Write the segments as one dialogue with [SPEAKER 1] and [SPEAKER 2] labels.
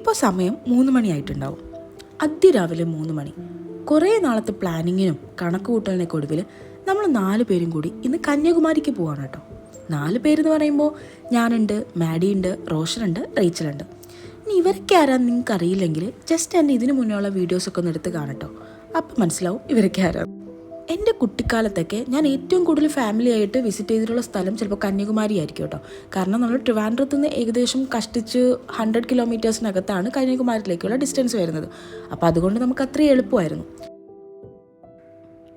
[SPEAKER 1] ഇപ്പോൾ സമയം 3 മണിയായിട്ടുണ്ടാവും. അതിരാവിലെ 3 മണി. കുറേ നാളത്തെ പ്ലാനിങ്ങിനും കണക്ക് കൂട്ടലിനൊക്കെ ഒടുവിൽ നമ്മൾ 4 പേരും കൂടി ഇന്ന് കന്യാകുമാരിക്ക് പോവാണ് കേട്ടോ. 4 പേരെന്ന് പറയുമ്പോൾ ഞാനുണ്ട്, മാഡിയുണ്ട്, റോഷനുണ്ട്, റേച്ചലുണ്ട്. ഇനി ഇവരൊക്കെ ആരാന്ന് നിങ്ങൾക്ക് അറിയില്ലെങ്കിൽ ജസ്റ്റ് എൻ്റെ ഇതിന് മുന്നേ ഉള്ള വീഡിയോസൊക്കെ ഒന്ന് എടുത്ത് കാണട്ടോ. അപ്പം മനസ്സിലാവും ഇവരൊക്കെ ആരാന്ന്. എൻ്റെ കുട്ടിക്കാലത്തൊക്കെ ഞാൻ ഏറ്റവും കൂടുതൽ ഫാമിലി ആയിട്ട് വിസിറ്റ് ചെയ്തിട്ടുള്ള സ്ഥലം ചിലപ്പോൾ കന്യാകുമാരി ആയിരിക്കും കേട്ടോ. കാരണം നമ്മൾ ട്രിവാൻഡ്രത്ത് നിന്ന് ഏകദേശം കഷ്ടിച്ച് 100 കിലോമീറ്റേഴ്സിനകത്താണ് കന്യാകുമാരിയിലേക്കുള്ള ഡിസ്റ്റൻസ് വരുന്നത്. അപ്പോൾ അതുകൊണ്ട് നമുക്ക് അത്രയും എളുപ്പമായിരുന്നു.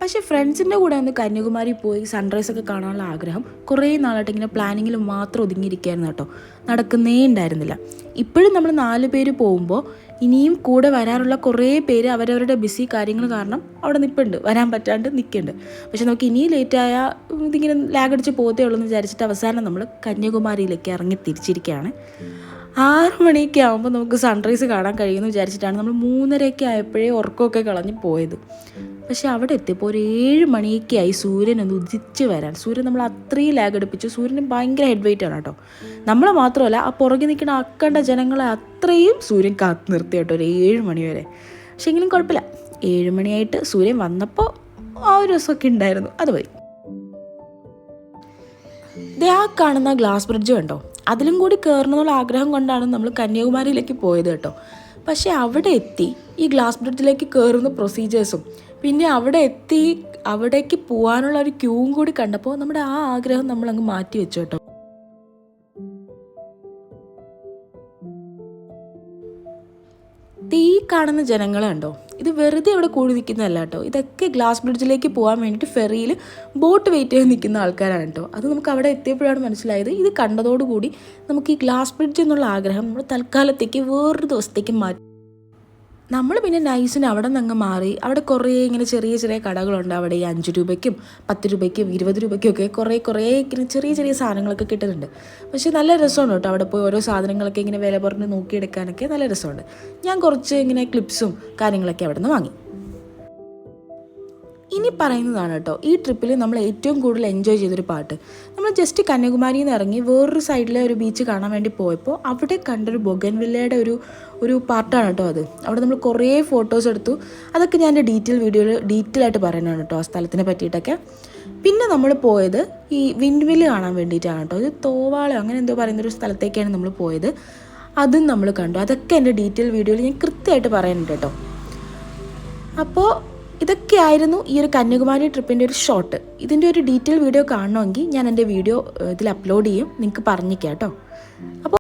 [SPEAKER 1] പക്ഷേ ഫ്രണ്ട്സിൻ്റെ കൂടെ ഒന്ന് കന്യാകുമാരി പോയി സൺറൈസൊക്കെ കാണാനുള്ള ആഗ്രഹം കുറേ നാളായിട്ട് ഇങ്ങനെ പ്ലാനിങ്ങിൽ മാത്രം ഒതുങ്ങിയിരിക്കുകയായിരുന്നു കേട്ടോ. നടക്കുന്നേ ഉണ്ടായിരുന്നില്ല. ഇപ്പോഴും നമ്മൾ 4 പേര് പോകുമ്പോൾ ഇനിയും കൂടെ വരാനുള്ള കുറേ പേര് അവരവരുടെ ബിസി കാര്യങ്ങൾ കാരണം അവിടെ നിൽപ്പുണ്ട്, വരാൻ പറ്റാണ്ട് നിൽക്കുന്നുണ്ട്. പക്ഷെ നമുക്ക് ഇനി ലേറ്റായ ഇതിങ്ങനെ ലാഗടിച്ച് പോകത്തേ ഉള്ളൂ എന്ന് വിചാരിച്ചിട്ട് അവസാനം നമ്മൾ കന്യാകുമാരിയിലേക്ക് ഇറങ്ങി തിരിച്ചിരിക്കുകയാണ്. 6 മണിയൊക്കെ ആകുമ്പോൾ നമുക്ക് സൺറൈസ് കാണാൻ കഴിയുമെന്ന് വിചാരിച്ചിട്ടാണ് നമ്മൾ 3:30 ആയപ്പോഴേ ഉറക്കമൊക്കെ കളഞ്ഞ് പോയത്. പക്ഷെ അവിടെ എത്തിയപ്പോൾ ഒരു 7 മണിയൊക്കെ ആയി സൂര്യനൊന്ന് ഉദിച്ച് വരാൻ. സൂര്യൻ നമ്മൾ അത്രയും ലാഗടിപ്പിച്ചു. സൂര്യന് ഭയങ്കര ഹെഡ് വെയിറ്റ് ആണ് കേട്ടോ. നമ്മൾ മാത്രമല്ല ആ പുറകെ നിൽക്കുന്ന അക്കണ്ട ജനങ്ങളെ അത്രയും സൂര്യൻ കാത്തു നിർത്തി കേട്ടോ ഒരു 7 മണി വരെ. പക്ഷെ എങ്കിലും കുഴപ്പമില്ല, 7 മണിയായിട്ട് സൂര്യൻ വന്നപ്പോൾ ആ ഒരു രസമൊക്കെ ഉണ്ടായിരുന്നു. അത് പോയി. ആ കാണുന്ന ഗ്ലാസ് ബ്രിഡ്ജ് കണ്ടോ, അതിലും കൂടി കയറണമെന്നുള്ള ആഗ്രഹം കൊണ്ടാണ് നമ്മൾ കന്യാകുമാരിയിലേക്ക് പോയത് കേട്ടോ. പക്ഷേ അവിടെ എത്തി ഈ ഗ്ലാസ് ബ്രിഡ്ജിലേക്ക് കയറുന്ന പ്രൊസീജിയേഴ്സും പിന്നെ അവിടെ എത്തി അവിടേക്ക് പോകാനുള്ള ഒരു ക്യൂവും കൂടി കണ്ടപ്പോൾ നമ്മുടെ ആ ആഗ്രഹം നമ്മളങ്ങ് മാറ്റി വെച്ചു കേട്ടോ. ഈ കാണുന്ന ജനങ്ങളെ കണ്ടോ, ഇത് വെറുതെ ഇവിടെ കൂടി നിൽക്കുന്നതല്ല കേട്ടോ. ഇതൊക്കെ ഗ്ലാസ് ബ്രിഡ്ജിലേക്ക് പോകാൻ വേണ്ടിയിട്ട് ഫെറിയിൽ ബോട്ട് വെയിറ്റ് ചെയ്ത് നിൽക്കുന്ന ആൾക്കാരാണ് കേട്ടോ. അത് നമുക്ക് അവിടെ എത്തിയപ്പോഴാണ് മനസ്സിലായത്. ഇത് കണ്ടതോടുകൂടി നമുക്ക് ഈ ഗ്ലാസ് ബ്രിഡ്ജ് എന്നുള്ള ആഗ്രഹം നമ്മൾ തൽക്കാലത്തേക്ക് വേറൊരു ദിവസത്തേക്ക് മാറ്റി. നമ്മൾ പിന്നെ നൈസിന് അവിടെ നിന്ന് മാറി. അവിടെ കുറേ ഇങ്ങനെ ചെറിയ ചെറിയ കടകളുണ്ട്. അവിടെ ഈ 5 രൂപയ്ക്കും 10 രൂപയ്ക്കും 20 രൂപയ്ക്കും ഒക്കെ കുറേ ഇങ്ങനെ ചെറിയ ചെറിയ സാധനങ്ങളൊക്കെ കിട്ടുന്നുണ്ട്. പക്ഷേ നല്ല രസമാണ് കേട്ടോ. അവിടെ പോയി ഓരോ സാധനങ്ങളൊക്കെ ഇങ്ങനെ വില പറഞ്ഞ് നോക്കിയെടുക്കാനൊക്കെ നല്ല രസമുണ്ട്. ഞാൻ കുറച്ച് ഇങ്ങനെ ക്ലിപ്സും കാര്യങ്ങളൊക്കെ അവിടെ നിന്ന് വാങ്ങി. ഇനി പറയുന്നതാണ് കേട്ടോ ഈ ട്രിപ്പിൽ നമ്മൾ ഏറ്റവും കൂടുതൽ എൻജോയ് ചെയ്തൊരു പാട്ട്. നമ്മൾ ജസ്റ്റ് കന്യാകുമാരിയിൽ നിന്ന് ഇറങ്ങി വേറൊരു സൈഡിലെ ഒരു ബീച്ച് കാണാൻ വേണ്ടി പോയപ്പോൾ അവിടെ കണ്ടൊരു ബൊഗൻവില്ലയുടെ ഒരു പാർട്ടാണ് കേട്ടോ അത്. അവിടെ നമ്മൾ കുറേ ഫോട്ടോസ് എടുത്തു. അതൊക്കെ ഞാൻ എൻ്റെ ഡീറ്റെയിൽ ആയിട്ട് പറയുന്നതാണ് കേട്ടോ ആ സ്ഥലത്തിനെ പറ്റിയിട്ടൊക്കെ. പിന്നെ നമ്മൾ പോയത് ഈ വിൻഡ് മില്ല് കാണാൻ വേണ്ടിയിട്ടാണ് കേട്ടോ. ഇത് തോവാളോ അങ്ങനെ എന്തോ പറയുന്നൊരു സ്ഥലത്തേക്കാണ് നമ്മൾ പോയത്. അതും നമ്മൾ കണ്ടു. അതൊക്കെ എൻ്റെ ഡീറ്റെയിൽ വീഡിയോയിൽ ഞാൻ കൃത്യമായിട്ട് പറയുന്നുണ്ട് കേട്ടോ. അപ്പോൾ ഇതൊക്കെയായിരുന്നു ഈ ഒരു കന്യാകുമാരി ട്രിപ്പിൻ്റെ ഒരു ഷോർട്ട്. ഇതിൻ്റെ ഒരു ഡീറ്റെയിൽ വീഡിയോ കാണണമെങ്കിൽ ഞാൻ എൻ്റെ വീഡിയോ ഇതിൽ അപ്ലോഡ് ചെയ്യും, നിങ്ങൾക്ക് പറഞ്ഞിരിക്കാം കേട്ടോ. അപ്പോൾ